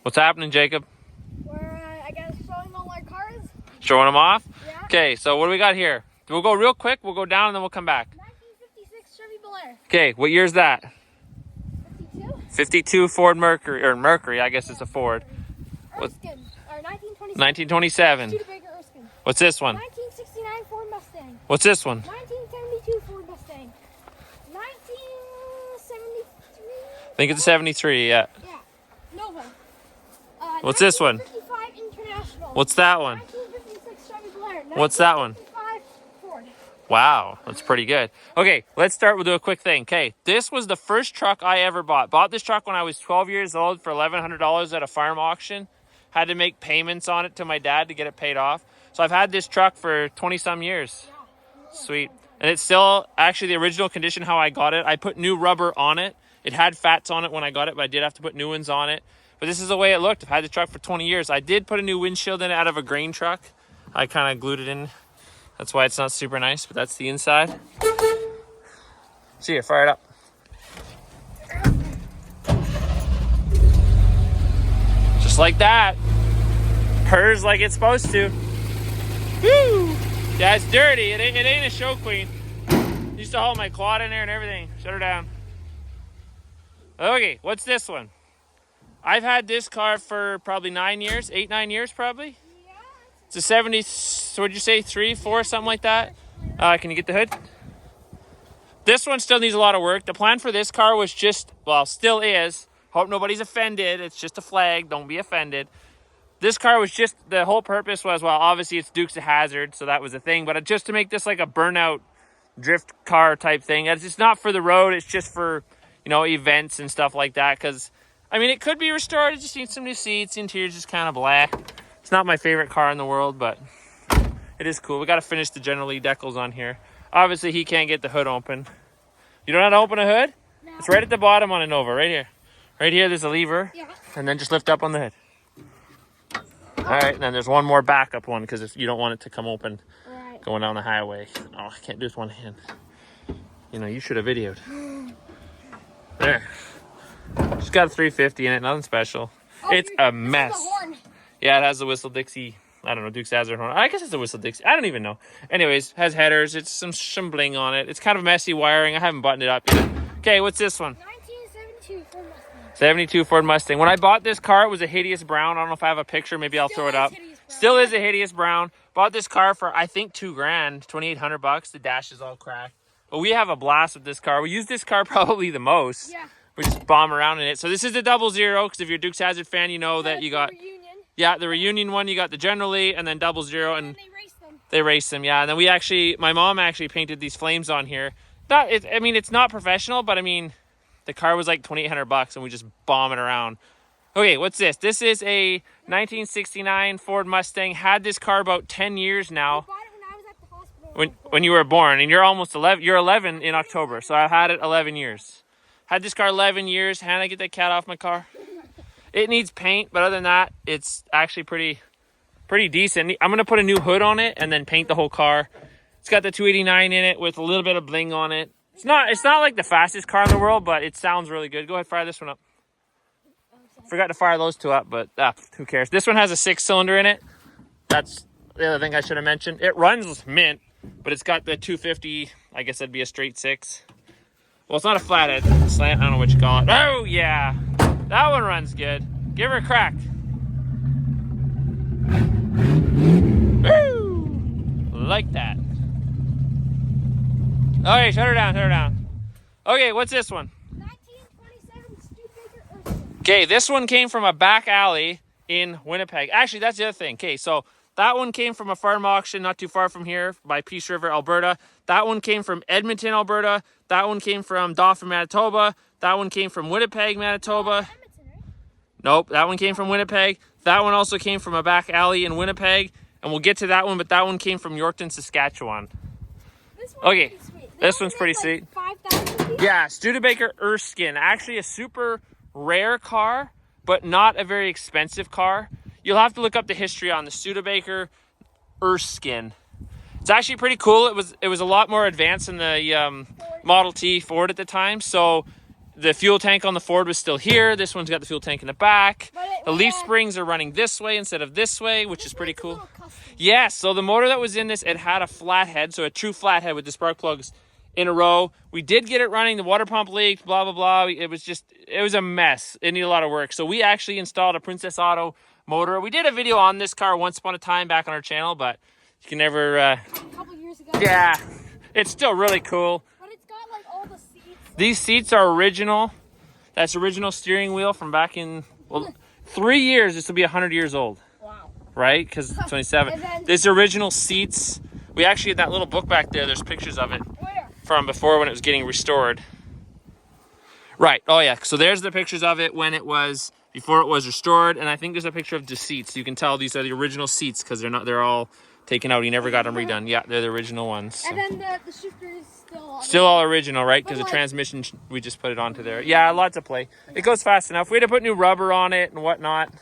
What's happening, Jacob? We're, I guess, showing all our cars. Showing them off? Yeah. Okay, so what do we got here? We'll go real quick, we'll go down, and then we'll come back. 1956 Chevy Bel Air. Okay, what year's that? 52. 52 Ford Mercury, or Mercury, I guess it's a Ford. Erskine, or 1927. 1927. Studebaker Erskine. What's this one? 1969 Ford Mustang. What's this one? 1972 Ford Mustang. 1973. I think it's a 73, yeah. Yeah. Nova. What's this one? 1955 International. What's that one? 1956 Chevy Bel Air. What's that one? 1955 Ford. Wow, that's pretty good. Okay, let's start with a quick thing. Okay, this was the first truck I ever bought. Bought this truck when I was 12 years old for $1,100 at a farm auction. Had to make payments on it to my dad to get it paid off. So I've had this truck for 20-some years. Sweet. And it's still actually the original condition how I got it. I put new rubber on it. It had fats on it when I got it, but I did have to put new ones on it. But this is the way it looked. I've had the truck for 20 years. I did put a new windshield in it out of a grain truck. I kind of glued it in. That's why it's not super nice, but that's the inside. See you, fire it up. Just like that. Purrs like it's supposed to. Woo! Yeah, it's dirty. It ain't a show queen. Used to haul my quad in there and everything. Shut her down. Okay, what's this one? I've had this car for probably 9 years, 8-9 years probably. It's a 70, so what'd you say, 3, 4, something like that? Can you get the hood? This one still needs a lot of work. The plan for this car was just, well, still is. Hope nobody's offended. It's just a flag. Don't be offended. This car was just, the whole purpose was, well, obviously it's Dukes of Hazzard, so that was the thing. But just to make this like a burnout drift car type thing. It's not for the road. It's just for, you know, events and stuff like that. Because, I mean, it could be restored. It just needs some new seats. The interior's just kind of blah. It's not my favorite car in the world, but it is cool. We got to finish the General Lee decals on here. Obviously, he can't get the hood open. You don't know how to open a hood? No. It's right at the bottom on a Nova, right here. Right here, there's a lever. Yeah. And then just lift up on the hood. All right, and then there's one more backup one because if you don't want it to come open going down the highway. Oh, I can't do it with one hand. You know, you should have videoed. There. Just got a 350 in it, nothing special. Oh, it's a mess. This is the horn. Yeah, it has the Whistle Dixie. I don't know, Dukes Hazzard horn. I guess it's a Whistle Dixie. I don't even know. Anyways, has headers. It's some bling on it. It's kind of messy wiring. I haven't buttoned it up yet. Okay, what's this one? 1972 Ford Mustang. 72 Ford Mustang. When I bought this car, it was a hideous brown. I don't know if I have a picture. Maybe I'll throw it up. Still is a hideous brown. Bought this car for, I think, $2,000, $2,800. The dash is all cracked. But we have a blast with this car. We use this car probably the most. Yeah. We just bomb around in it. So this is the 00, because if you're a Dukes Hazzard fan, you know that you got... Reunion. Yeah, the reunion one, you got the General Lee, and then 00, and They race them. they race them, yeah. And then my mom actually painted these flames on here. I mean, it's not professional, but I mean, the car was like $2,800, and we just bomb it around. Okay, what's this? This is a 1969 Ford Mustang. Had this car about 10 years now. I bought it when I was at the hospital. When you were born, and you're almost 11. You're 11 in October, so I've had it 11 years. Had this car 11 years. Hannah, get that cat off my car. It needs paint, but other than that, it's actually pretty decent. I'm going to put a new hood on it and then paint the whole car. It's got the 289 in it with a little bit of bling on it. It's not like the fastest car in the world, but it sounds really good. Go ahead, fire this one up. Forgot to fire those two up, but who cares? This one has a 6-cylinder in it. That's the other thing I should have mentioned. It runs mint, but it's got the 250. I guess that'd be a straight 6. Well, it's not a flathead slant. I don't know what you call it. Oh, yeah. That one runs good. Give her a crack. Woo! Like that. Okay, shut her down. Okay, what's this one? 1927 Studebaker Erskine. Okay, this one came from a back alley in Winnipeg. Actually, that's the other thing. Okay, so that one came from a farm auction not too far from here by Peace River, Alberta. That one came from Edmonton, Alberta. That one came from Dauphin, Manitoba. That one came from Winnipeg, Manitoba. Nope, that one came from Winnipeg. That one also came from a back alley in Winnipeg. And we'll get to that one, but that one came from Yorkton, Saskatchewan. Okay, this one's pretty sweet. 5,000. Yeah, Studebaker Erskine. Actually a super rare car, but not a very expensive car. You'll have to look up the history on the Studebaker Erskine. It's actually pretty cool. It was a lot more advanced than the Model T Ford at the time. So the fuel tank on the Ford was still here. This one's got the fuel tank in the back. But The leaf springs are running this way instead of this way, which is pretty cool. Custom. Yes, so the motor that was in this, it had a flat head, so a true flat head with the spark plugs in a row. We did get it running. The water pump leaked, blah, blah, blah. It was a mess. It needed a lot of work. So we actually installed a Princess Auto motor. We did a video on this car once upon a time back on our channel, but you can never... A couple years ago. yeah, it's still really cool. But it's got like all the seats. These seats are original. That's original steering wheel from back in, well, 3 years. This will be 100 years old. Wow. Right? Because it's 27. And then- There's original seats. We actually had that little book back there. There's pictures of it Where? from before when it was getting restored. Right. Oh, yeah. So there's the pictures of it when it was, before it was restored. And I think there's a picture of the seats. You can tell these are the original seats because they're all taken out. He never got them redone. Yeah, they're the original ones. So. And then the shifter is still. Still all original, right? Because But the like- transmission, we just put it onto there. Yeah, lots of play. It goes fast enough. We had to put new rubber on it and whatnot.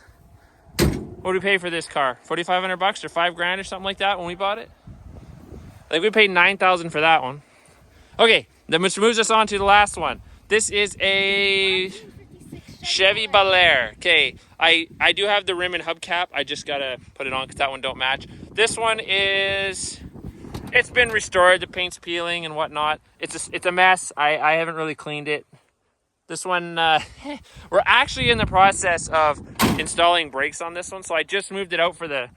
What did we pay for this car? $4,500 or $5,000 or something like that when we bought it? I think we paid $9,000 for that one. Okay, then which moves us on to the last one. This is a 1956 Chevy Bel Air. Okay, I do have the rim and hubcap. I just gotta put it on because that one don't match. This one is, it's been restored. The paint's peeling and whatnot. It's a mess. I haven't really cleaned it. This one, we're actually in the process of installing brakes on this one. So I just moved it out for the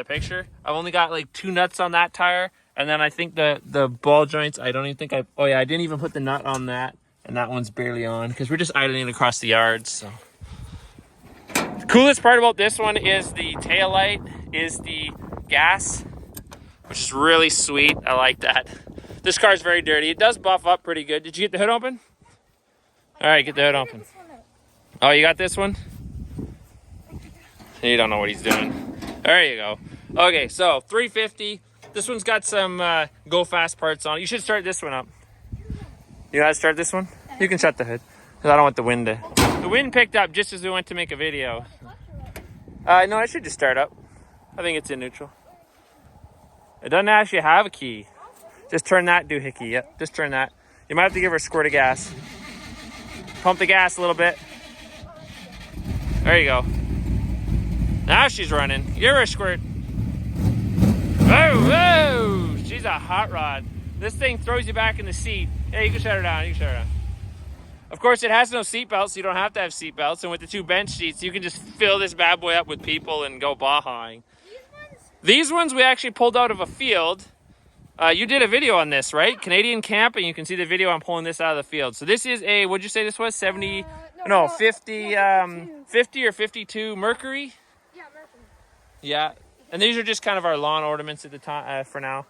picture. I've only got like 2 nuts on that tire. And then I think the ball joints, I don't even think oh yeah, I didn't even put the nut on that. And that one's barely on because we're just idling across the yard. So the coolest part about this one is the taillight, is the gas, which is really sweet. I like that. This car is very dirty. It does buff up pretty good. Did you get the hood open? All right, get the hood open. Oh, you got this one? You don't know what he's doing. There you go. Okay, so 350. This one's got some go fast parts on it. You should start this one up. You know how to start this one? You can shut the hood. Because I don't want the wind to... The wind picked up just as we went to make a video. No, I should just start up. I think it's in neutral. It doesn't actually have a key. Just turn that doohickey. Yep, just turn that. You might have to give her a squirt of gas. Pump the gas a little bit. There you go. Now she's running. Give her a squirt. Whoa, whoa! She's a hot rod. This thing throws you back in the seat. Yeah, you can shut her down. You can shut her down. Of course, it has no seatbelts, so you don't have to have seatbelts. And with the 2 bench seats, you can just fill this bad boy up with people and go bahaing. These ones we actually pulled out of a field. You did a video on this, right? Canadian Camping. You can see the video. I'm pulling this out of the field. So this is a, what'd you say this was? 70, no, 50, 50 or 52 Mercury. Yeah, Mercury. Yeah. And these are just kind of our lawn ornaments at the time for now.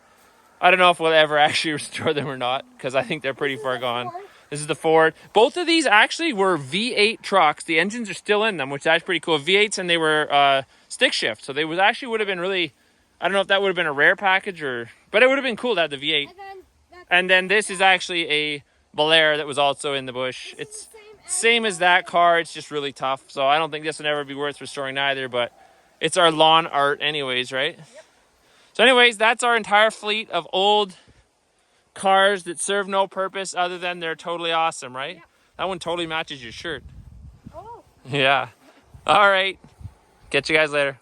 I don't know if we'll ever actually restore them or not because I think they're pretty far gone. This is the Ford. Both of these actually were V8 trucks. The engines are still in them, which is pretty cool. V8s, and they were stick shift. So they would have been really, I don't know if that would have been a rare package but it would have been cool to have the V8. And then this is actually a Bel Air that was also in the bush. It's same as that car. It's just really tough. So I don't think this would ever be worth restoring either, but it's our lawn art anyways, right? Yep. So anyways, that's our entire fleet of old cars that serve no purpose other than they're totally awesome, right? Yeah. That one totally matches your shirt. Oh. Yeah. All right. Catch you guys later.